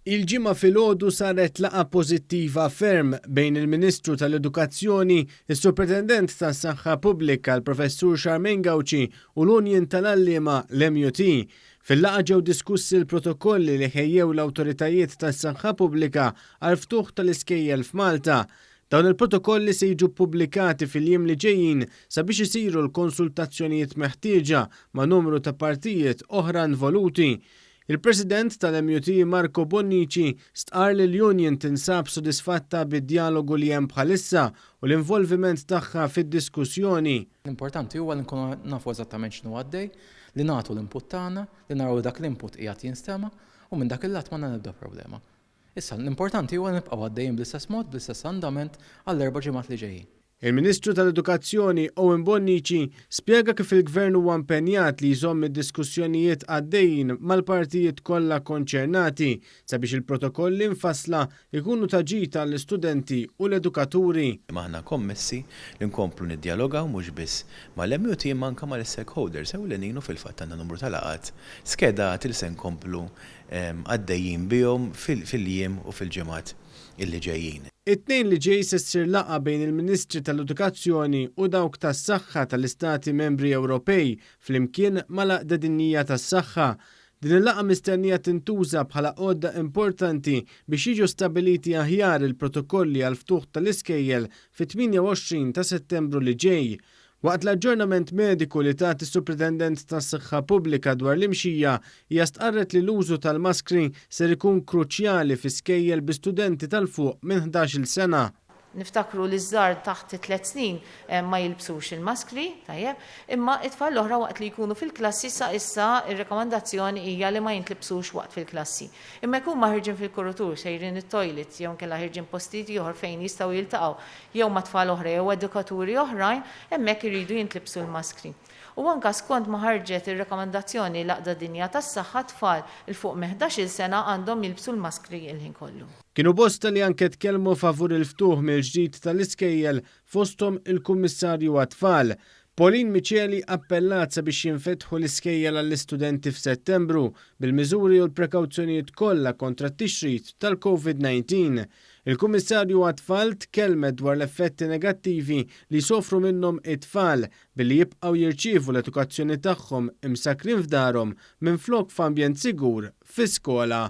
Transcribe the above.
Il-ġimgħa filgħodu saret laqgħa pożittiva ferm bejn il-Ministru tal-Edukazzjoni, is-Superintendent tas-Saħħa Pubblika l-Professur Charmaine Gauci u l-Unjen tal-Għalliema l-MUT. Fil-laqgħa ġew diskussi l-protokolli li ħejjew l-awtoritajiet tas-saħħa pubblika għal ftuħ tal-iskejjel f'Malta. Dawn il-protokolli se jiġu pubblikati fil-jiem li ġejjin sabiex isiru l-konsultazzjonijiet meħtieġa ma' numru ta' partijiet oħra involuti. Il-President tal-MUT Marco Bonnici stqar li l-Union tinsab sodisfatta bid-dialogu li hemm bħalissa u l-involviment tagħha fid-diskussjoni. L-importanti huwa li nkunu nafu eżattament x'inhu għaddej, li nagħtu l-input tagħna, li naraw dak l-input qiegħed jinstema' u minn dak il-lat ma nibda problema. Issa l-importanti huwa nibqgħu għaddejjin bl-istess mod, bl-istess andament għall-4 ġimgħat li ġejjin. Il-Ministru tal-Edukazzjoni Owen Bonnici spjega kif il-Gvern huwa impenjat li jżomm id-diskussjonijiet għaddejjin mal-partijiet kollha konċernati sabiex il-protokolli mfassla jkunu ta' ġid għall-istudenti u l-edukaturi. Aħna kommessi li nkomplu niddialogaw mhux biss mal-MUT manka mal-stakeholders ewlenin u fil-fatt għandna numru ta' laqgħat skedat li se nkomplu għaddejjin bihom fil-jiem u fil-ġimgħat illi ġejjin. It-tnejn li ġej se ssir laqgħa bejn il-Ministri tal-Edukazzjoni u dawk tas-Saħħa tal-Istati Membri Ewropej flimkien mal-Għaqda Dinjija tas-Saħħa. Din il-laqgħa mistennija tintuża bħala għodda importanti biex jiġu stabiliti aħjar il-protokolli għal ftuħ tal-iskejjel fit-28 ta' Settembru li ġej. Waqt l-aġġornament mediku li tat is-Superintendent tas-Saħħa Pubblika dwar l-imxija hija stqarret li l-użu tal-maskri ser ikun kruċjali fi skejjel bi studenti tal-fuq minn 11-il sena. Niftakru li żżar taħt 3 snin ma jilbsux il-maskri, tajjeb, imma it-tfal l-oħra waqt li jkunu fil-klassi sa issa ir-rekomandazzjoni hija li ma jintlibsux waqt fil-klassi. Imma jkun ma ħirġin fil-kurutur sejrin it-toilet jew kellha ħirġin postiti oħra fejn jistgħu jiltaqgħu jew ma' tfal oħra jew edukaturi oħrajn hemmhekk iridu jintlibsu l-maskri. U anke skont ma ħarġet ir-rekomandazzjoni l-Għaqda Dinja tas-Saħħa tfal il fuq 11-il sena għandhom jilbsu l-maskri il-ħin kollu. Kienu bosta li anke tkellmu favur il-ftuħ mill-ġdid tal-iskejjel fosthom il-Kummissarju għat-tfal. Pauline Micheli appellat sabiex jinfetħu l-iskejjel għall-istudenti f'Settembru bil-miżuri u l-prekawzjonijiet kollha kontra t-tixrid tal-COVID-19. Il-Kummissarju għat-tfal tkellmet dwar l-effetti negattivi li sofru minnhom it-tfal billi jibqgħu jirċievu l-edukazzjoni tagħhom imsakrin f'darhom minflok f'ambjent sigur fi skola.